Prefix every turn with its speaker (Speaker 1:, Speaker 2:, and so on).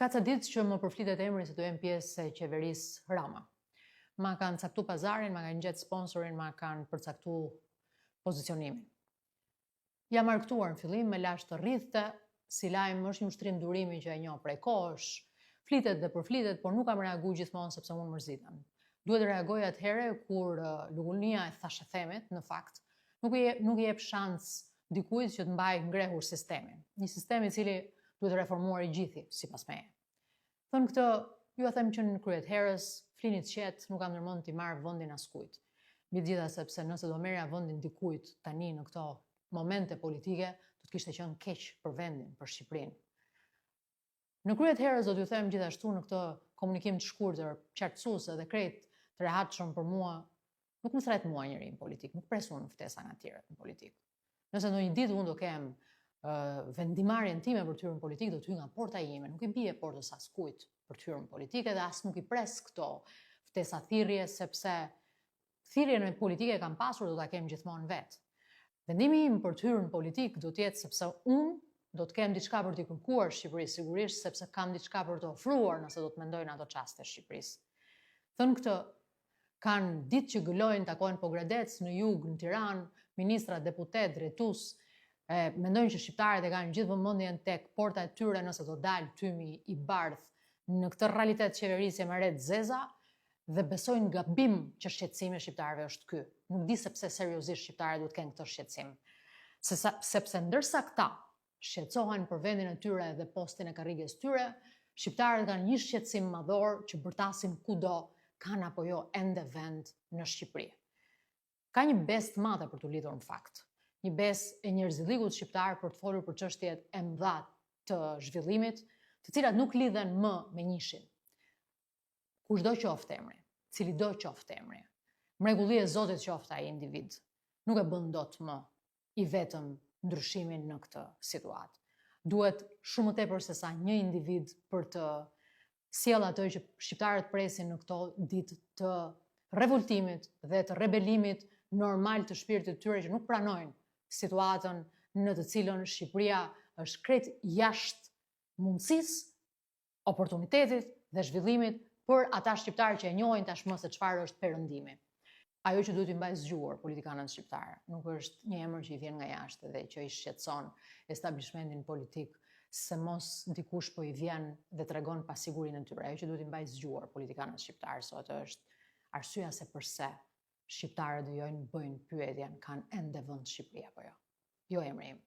Speaker 1: Ka ca ditë që më përflitet emri se do jem pjesë e qeverisë Rama. Ma kanë caktu pazarin, ma kanë gjetë sponsorin, ma kanë përcaktu pozicionimin. Jam marktuar në fillim me lash të rrithte, si lajm është një ushtrim durimi që e njoh prej kohësh, flitet dhe përflitet, por nuk kam reaguar gjithmonë sepse unë mërzitem. Duhet të reagoj atëherë kur lugullnia e thashëthemit, në fakt, nuk i jep shans dikujt që të mbajë ngrehur sistemin. Një sistem i cili duhet reformuar i gjithi, sipas meje. Thënë këtë, ju a them që në kryet herës, flinit qetë, nuk kam ndërmend t'i marr vendin askujt. Mbi gjitha sepse nëse do merrja vendin dikujt tani në këto momente politike, do të kishte qenë keq për vendin, për Shqipërinë. Në kryet herës do t'ju them gjithashtu në këtë komunikim të shkurtër, qartësues dhe krejt të rehatshëm për mua, nuk më thret mua njëri në politikë, nuk pres unë ftesa nga tjerët në politikë. Nëse ndonjë ditë unë do kem vendimarrjen time për të hyrë në politikë, do të hyj nga porta ime, nuk i bie portës askujt për të hyrë në politikë dhe as nuk i pres këto ftesa thirrje, sepse thirrjen e politikë e kam pasur, do ta kem gjithmonë vet. Vendimi im për të hyrë në politikë do të jetë sepse unë do të kem diçka për t'i kërkuar Shqipërisë, sigurisht sepse kam diçka për të ofruar nëse do të mendoj në ato çaste Shqipërisë. Thënë këtë, kanë ditë që gëlojnë, takojnë po Gradec, në jug, në Tiranë, ministra, deputet, drejtues, mendojnë që shqiptarët e kanë gjithë vëmendjen tek porta e tyre nëse do dalë tymi i bardh në këtë realitet qeverisje me ret zeza dhe besojnë gabim që shqetësimi i shqiptarëve është ky. Nuk di sepse seriozisht shqiptarët duhet kenë këtë shqetësim. Sepse ndërsa këta shqetësohen për vendin e tyre dhe postin e karrigës tyre, shqiptarët kanë një shqetësim madhor që bërtasin kudo kanë apo jo ende vend në Shqipëri. Ka një besë të madhe për t'u lidhur në fakt. Një besë e njerëzillikut shqiptar për të folur për çështjet e mëdha të zhvillimit, të cilat nuk lidhen më me njishin. Kushdo qoftë emri, cili do qoftë emri, mrekulli e Zotit qoftë ai individ, nuk e bën dot më i vetëm ndryshimin në këtë situatë. Duhet shumë më tepër se sa një individ për të sjell ato që shqiptarët presin në këto ditë të revoltimit dhe të rebelimit normal të shpirtit të tyre që nuk pranojnë situatën në të cilën Shqipëria është krejt jashtë mundësisë, oportunitetit dhe zhvillimit për ata shqiptarë që e njohin tashmë se çfarë është perëndimi. Ajo që duhet i mbajë zgjuar politikanët shqiptarë nuk është një emër që i vjen nga jashtë dhe që i shqetëson establishmentin politik, se mos dikush po i vjen dhe tregon pasigurinë e tyre. Ajo që duhet i mbajë zgjuar politikanët shqiptarë sot është arsyeja se pse shqiptarët bëjnë pyetjen, kanë ende vend Shqipëria apo jo? Jo emri im.